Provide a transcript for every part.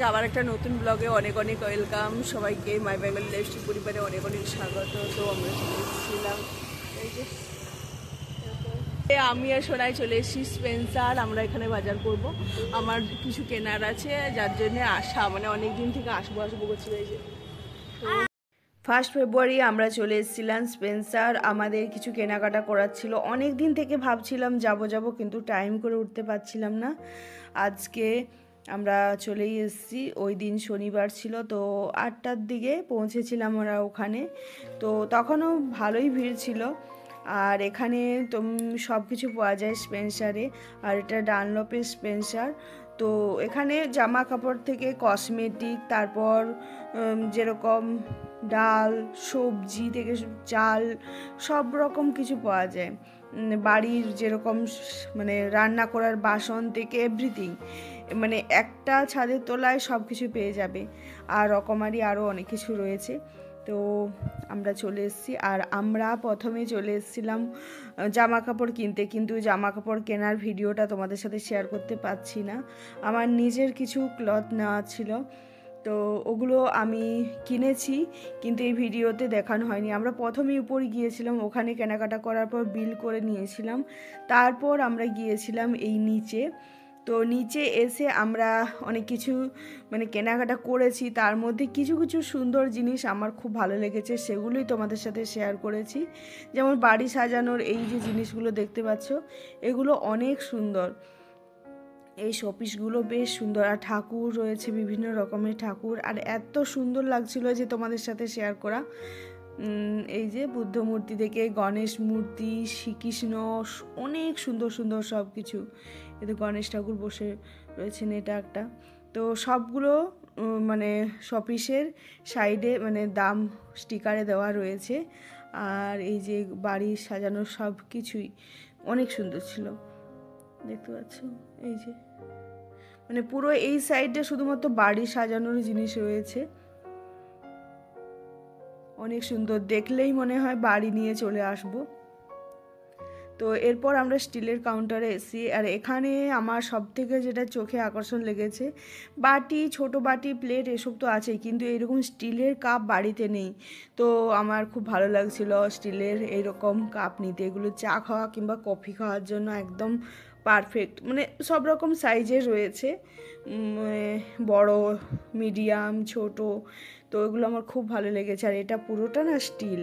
থেকে আবার একটা নতুন ব্লগে অনেক অনেক ওয়েলকাম সবাইকে। মাই বেঙ্গলি লাইফস্টাইল পরিবারে অনেক অনেক স্বাগত। তো আমরা চলে এসেছিলাম, এই যে আমি আর সোনাই চলে এসেছি স্পেন্সার। আমরা এখানে বাজার করব, আমার কিছু কেনার আছে, যার জন্য আসা, মানে অনেক দিন থেকে আসবো করছি। এই যে 1 ফেব্রুয়ারি আমরা চলে এসেছিলাম স্পেন্সার। আমাদের কিছু কেনাকাটা করার ছিল, অনেক দিন থেকে ভাবছিলাম যাব কিন্তু টাইম করে উঠতে পারছিলাম না। আজকে আমরা চলেই এসেছি। ওই দিন শনিবার ছিল, তো 8টার দিকে পৌঁছেছিলাম আমরা ওখানে। তো তখনও ভালোই ভিড় ছিল। আর এখানে তো সব কিছু পাওয়া যায় স্পেন্সারে। আর এটা ডানলপের স্পেন্সার। তো এখানে জামা কাপড় থেকে কসমেটিক, তারপর যেরকম ডাল, সবজি থেকে চাল, সব রকম কিছু পাওয়া যায়। বাড়ির যেরকম মানে রান্না করার বাসন থেকে এভরিথিং, মানে একটা ছাদের তলায় সব কিছু পেয়ে যাবে। আর রকমারি আরও অনেক কিছু রয়েছে। তো আমরা চলে এসেছি। আর আমরা প্রথমে চলে এসেছিলাম জামা কাপড় কিনতে, কিন্তু জামা কাপড় কেনার ভিডিওটা তোমাদের সাথে শেয়ার করতে পারছি না। আমার নিজের কিছু ক্লথ নেওয়া ছিল, তো ওগুলো আমি কিনেছি, কিন্তু এই ভিডিওতে দেখানো হয়নি। আমরা প্রথমেই উপরে গিয়েছিলাম, ওখানে কেনাকাটা করার পর বিল করে নিয়েছিলাম। তারপর আমরা গিয়েছিলাম এই নিচে। তো নিচে এসে আমরা অনেক কিছু মানে কেনাকাটা করেছি। তার মধ্যে কিছু কিছু সুন্দর জিনিস আমার খুব ভালো লেগেছে, সেগুলোই তোমাদের সাথে শেয়ার করেছি। যেমন বাড়ি সাজানোর এই যে জিনিসগুলো দেখতে পাচ্ছ, এগুলো অনেক সুন্দর। এই শোপিসগুলো বেশ সুন্দর। আর ঠাকুর রয়েছে, বিভিন্ন রকমের ঠাকুর, আর এত সুন্দর লাগছিল যে তোমাদের সাথে শেয়ার করা। এই যে বুদ্ধ মূর্তি থেকে গণেশ মূর্তি, শ্রীকৃষ্ণ, অনেক সুন্দর সুন্দর সব কিছু। এতে গণেশ ঠাকুর বসে রয়েছেন, এটা একটা। তো সবগুলো মানে শপিসের সাইডে মানে দাম স্টিকারে দেওয়া রয়েছে। আর এই যে বাড়ি সাজানোর সব কিছুই অনেক সুন্দর ছিল, দেখতে পাচ্ছ। এই যে মানে পুরো এই সাইডে শুধুমাত্র বাড়ি সাজানোর জিনিস রয়েছে, অনেক সুন্দর, দেখলেই মনে হয় বাড়ি নিয়ে চলে আসব। তো এরপর আমরা স্টিলের কাউন্টারে এসেছি। আর এখানে আমার সব থেকে যেটা চোখে আকর্ষণ লেগেছে, বাটি, ছোট বাটি, প্লেট এসব তো আছেই, কিন্তু এইরকম স্টিলের কাপ বাড়িতে নেই। তো আমার খুব ভালো লাগছিল স্টিলের এইরকম কাপ নিতে। এগুলো চা খাওয়া কিংবা কফি খাওয়ার জন্য একদম পারফেক্ট। মানে সব রকম সাইজের রয়েছে, বড়, মিডিয়াম, ছোট। তো এগুলো আমার খুব ভালো লেগেছে। আর এটা পুরোটা না স্টিল,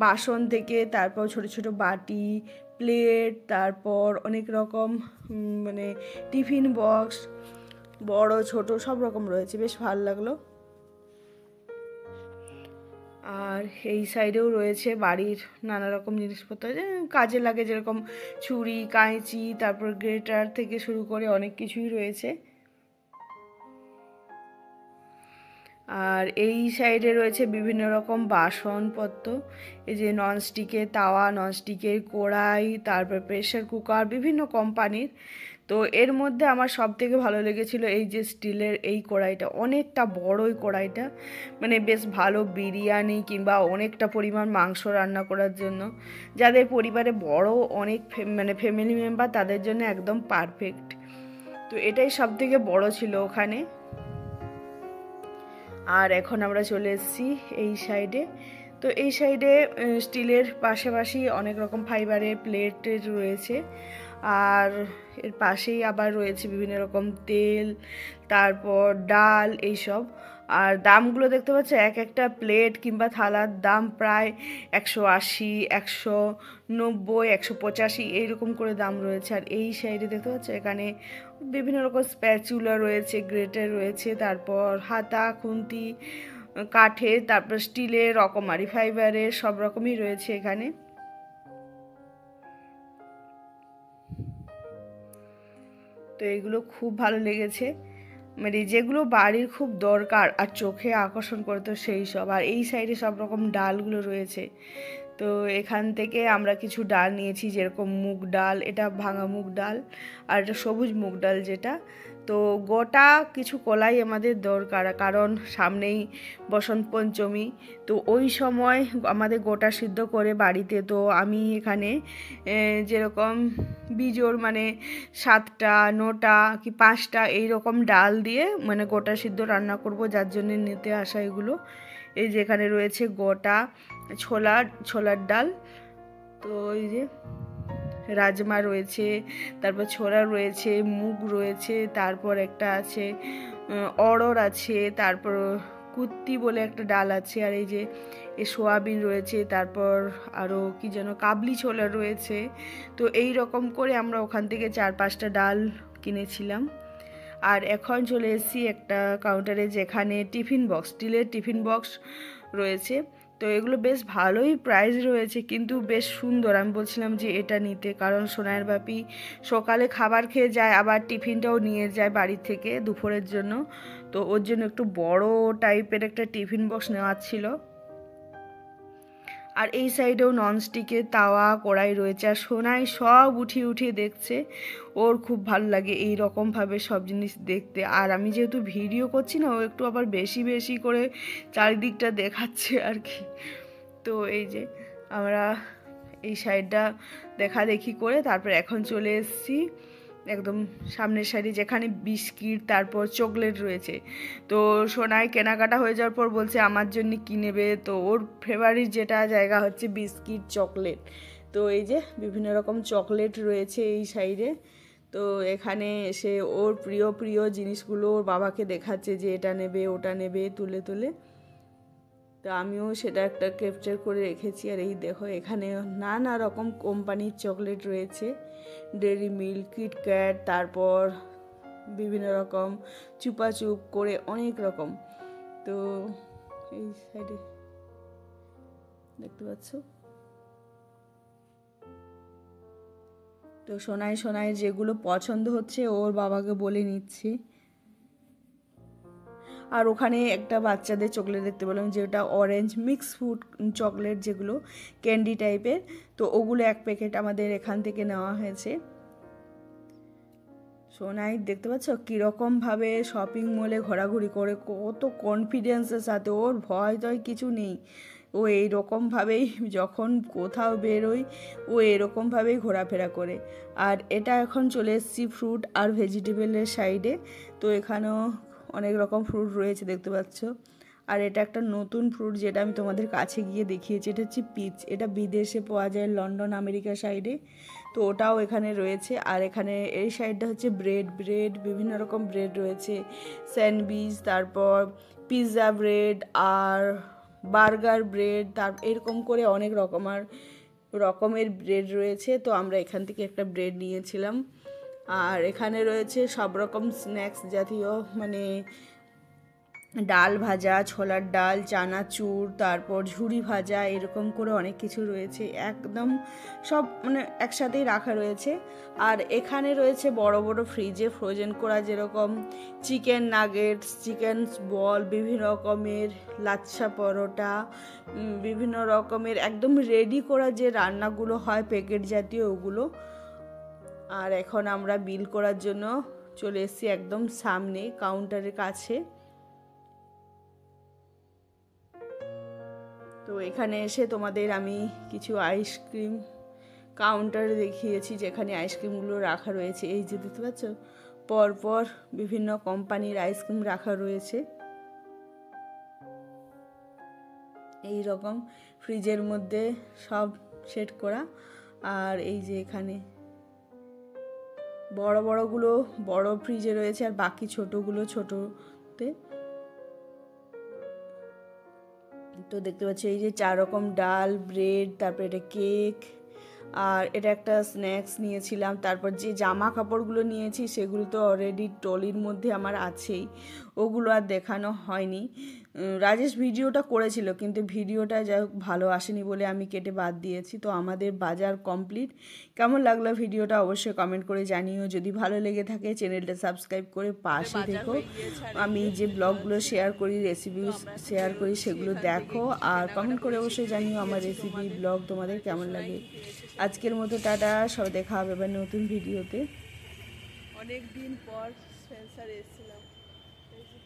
বাসন থেকে তারপর ছোট ছোট বাটি, প্লেট, তারপর অনেক রকম মানে টিফিন বক্স, বড় ছোট সব রকম রয়েছে, বেশ ভালো লাগলো। আর এই সাইডেও রয়েছে বাড়ির নানা রকম জিনিসপত্র যে কাজে লাগে, যেরকম ছুরি, কাঁচি, তারপর গ্রেটার থেকে শুরু করে অনেক কিছুই রয়েছে। আর এই সাইডে রয়েছে বিভিন্ন রকম বাসনপত্র, এই যে ননস্টিকের তাওয়া, ননস্টিকের কড়াই, তারপর প্রেসার কুকার, বিভিন্ন কোম্পানির। তো এর মধ্যে আমার সব থেকে ভালো লেগেছিল এই যে স্টিলের এই কড়াইটা, অনেকটা বড় এই কড়াইটা, মানে বেশ ভালো বিরিয়ানি কিংবা অনেকটা পরিমাণ মাংস রান্না করার জন্য, যাদের পরিবারে বড় অনেক মানে ফ্যামিলি মেম্বার, তাদের জন্য একদম পারফেক্ট। তো এটাই সব থেকে বড় ছিল ওখানে। আর এখন আমরা চলে এসেছি এই সাইডে। তো এই সাইডে স্টিলের পাশাপাশি অনেক রকম ফাইবারের প্লেটের রয়েছে। আর এর পাশেই আবার রয়েছে বিভিন্ন রকম তেল, তারপর ডাল, এইসব। আর দামগুলো দেখতে পাচ্ছ, এক একটা প্লেট কিংবা থালার দাম প্রায় 180, 190, 185 এইরকম করে দাম রয়েছে। আর এই সাইডে দেখতে পাচ্ছ, এখানে বিভিন্ন রকম স্প্যাচুলা রয়েছে, গ্রেটার রয়েছে, তারপর হাতা, খুন্তি, কাঠের, তারপর স্টিলের, রকমারি ফাইবারের, সব রকমই রয়েছে এখানে। তো এগুলো খুব ভালো লেগেছে, মানে যেগুলো বাড়ির খুব দরকার আর চোখে আকর্ষণ করে, তো সেই সব। আর এই সাইডে সব রকম ডালগুলো রয়েছে। তো এখান থেকে আমরা কিছু ডাল নিয়েছি, যেরকম মুগ ডাল, এটা ভাঙা মুগ ডাল, আর এটা সবুজ মুগ ডাল যেটা। তো গোটা কিছু কলাই আমাদের দরকার, কারণ সামনেই বসন্ত পঞ্চমী। তো ওই সময় আমাদের গোটা সিদ্ধ করে বাড়িতে, তো আমি এখানে যেরকম বিজোড় মানে 7টা 9টা কি 5টা এইরকম ডাল দিয়ে মানে গোটা সিদ্ধ রান্না করব, যার জন্য নিতে আসা এগুলো। এই যে এখানে রয়েছে গোটা ছোলার ডাল, তো এই যে রাজমা রয়েছে, তারপর ছোলা রয়েছে, মুগ রয়েছে, তারপর একটা আছে অড়হর আছে, তারপর কুত্তি বলে একটা ডাল আছে, আর এই যে সোয়াবিন রয়েছে, তারপর আরও কি যেন কাবলি ছোলা রয়েছে। তো এই রকম করে আমরা ওখান থেকে 4-5টা ডাল কিনেছিলাম। আর এখন চলে এসেছি একটা কাউন্টারে, যেখানে স্টিলের টিফিন বক্স রয়েছে। তো এগুলো বেশ ভালোই প্রাইস রয়েছে, কিন্তু বেশ সুন্দর। আমি বলছিলাম যে এটা নিতে, কারণ সোনাইয়ের বাপি সকালে খাবার খেয়ে যায়, আবার টিফিনটাও নিয়ে যায় বাড়ি থেকে দুপুরের জন্য। তো ওর জন্য একটু বড় টাইপের একটা টিফিন বক্স নেওয়ার ছিল। আর এই সাইডেও ননস্টিকের তাওয়া কড়াই রয়েছে, আর সোনাই সব উঠিয়ে দেখছে। ওর খুব ভালো লাগে এই রকমভাবে সব জিনিস দেখতে। আর আমি যেহেতু ভিডিও করছি না, ও একটু আবার বেশি করে চারিদিকটা দেখাচ্ছে আর কি। তো এই যে আমরা এই সাইডটা দেখি করে তারপর এখন চলে এসেছি একদম সামনের সাইডে, যেখানে বিস্কিট তারপর চকলেট রয়েছে। তো সোনাই কেনাকাটা হয়ে যাওয়ার পর বলছে আমার জন্য কি নেবে। তো ওর ফেভারিট যেটা জায়গা হচ্ছে বিস্কিট চকলেট। তো এই যে বিভিন্ন রকম চকলেট রয়েছে এই সাইডে। তো এখানে এসে ওর প্রিয় জিনিসগুলো ওর বাবাকে দেখাচ্ছে যে এটা নেবে ওটা নেবে তুলে। তো আমিও সেটা একটা ক্যাপচার করে রেখেছি। আর এই দেখো এখানে নানা রকম কোম্পানির চকলেট রয়েছে, ডেয়ারি মিল্ক, কিটক্যাট, তারপর বিভিন্ন রকম চুপাচুপ করে অনেক রকম। তো এই সাইডে দেখতে পাচ্ছ। তো সোনাই যেগুলো পছন্দ হচ্ছে ওর বাবাকে বলে নিচ্ছি। আর ওখানে একটা বাচ্চাদের চকলেট দেখতে পেলাম, যেটা অরেঞ্জ মিক্স ফ্রুট চকলেট, যেগুলো ক্যান্ডি টাইপের। তো ওগুলো 1 প্যাকেট আমাদের এখান থেকে নেওয়া হয়েছে। সোনাই দেখতে পাচ্ছ কীরকমভাবে শপিং মলে ঘোরাঘুরি করে, কত কনফিডেন্সের সাথে, ওর ভয় টয় কিছু নেই। ও এইরকমভাবেই যখন কোথাও বেরোয় ও এরকমভাবেই ঘোরাফেরা করে। আর এটা এখন চলে এসেছি ফ্রুট আর ভেজিটেবলের সাইডে। তো এখানেও অনেক রকম ফ্রুট রয়েছে দেখতে পাচ্ছ। আর এটা একটা নতুন ফ্রুট, যেটা আমি তোমাদের কাছে গিয়ে দেখিয়েছি। এটা হচ্ছে পিচ। এটা বিদেশে পাওয়া যায়, লন্ডন আমেরিকা সাইডে। তো ওটাও এখানে রয়েছে। আর এখানে এই সাইডটা হচ্ছে ব্রেড বিভিন্ন রকম ব্রেড রয়েছে, স্যান্ডউইচ, তারপর পিৎজা ব্রেড আর বার্গার ব্রেড, এরকম করে অনেক রকমের ব্রেড রয়েছে। তো আমরা এখান থেকে একটা ব্রেড নিয়েছিলাম। আর এখানে রয়েছে সব রকম স্ন্যাক্স জাতীয়, মানে ডাল ভাজা, ছোলার ডাল, চানাচুর, তারপর ঝুরি ভাজা, এরকম করে অনেক কিছু রয়েছে। একদম সব মানে একসাথেই রাখা রয়েছে। আর এখানে রয়েছে বড় ফ্রিজে ফ্রোজেন করা, যেরকম চিকেন নাগেটস, চিকেন বল, বিভিন্ন রকমের লাচ্ছা পরোটা, বিভিন্ন রকমের একদম রেডি করা যে রান্নাগুলো হয় প্যাকেট জাতীয়, ওগুলো। আর এখন আমরা বিল করার জন্য চলে এসেছি একদম সামনে কাউন্টারের কাছে। তো এখানে এসে তোমাদের আমি কিছু আইসক্রিম কাউন্টার দেখিয়েছি, যেখানে আইসক্রিমগুলো রাখা রয়েছে। এই যে দেখতে পাচ্ছ পরপর বিভিন্ন কোম্পানির আইসক্রিম রাখা রয়েছে এই রকম ফ্রিজের মধ্যে সব সেট করা। আর এই যে এখানে বড়গুলো বড় ফ্রিজে রয়েছে, আর বাকি ছোটগুলো ছোটতে। তো দেখতে পাচ্ছি এই যে 4 রকম ডাল, ব্রেড, তারপর এটা কেক, আর এটা একটা স্ন্যাক্স নিয়েছিলাম। তারপর যে জামা কাপড়গুলো নিয়েছি সেগুলো তো অলরেডি ট্রলির মধ্যে আমার আছেই, ওগুলো আর দেখানো হয়নি। রাজেশ ভিডিওটা করেছিল, কিন্তু ভিডিওটা যাই হোক ভালো আসেনি বলে আমি কেটে বাদ দিয়েছি। তো আমাদের বাজার কমপ্লিট। কেমন লাগলো ভিডিওটা অবশ্যই কমেন্ট করে জানিও। যদি ভালো লেগে থাকে চ্যানেলটা সাবস্ক্রাইব করে পাশে দেখো। আমি যে ব্লগগুলো শেয়ার করি, রেসিপি শেয়ার করি, সেগুলো দেখো। আর কমেন্ট করে অবশ্যই জানিও আমার রেসিপি ব্লগ তোমাদের কেমন লাগে। আজকের মতো টাটা, সব দেখা হবে এবার নতুন ভিডিওতে। অনেক দিন পর স্পেন্সারে এসেছিলাম। এই যে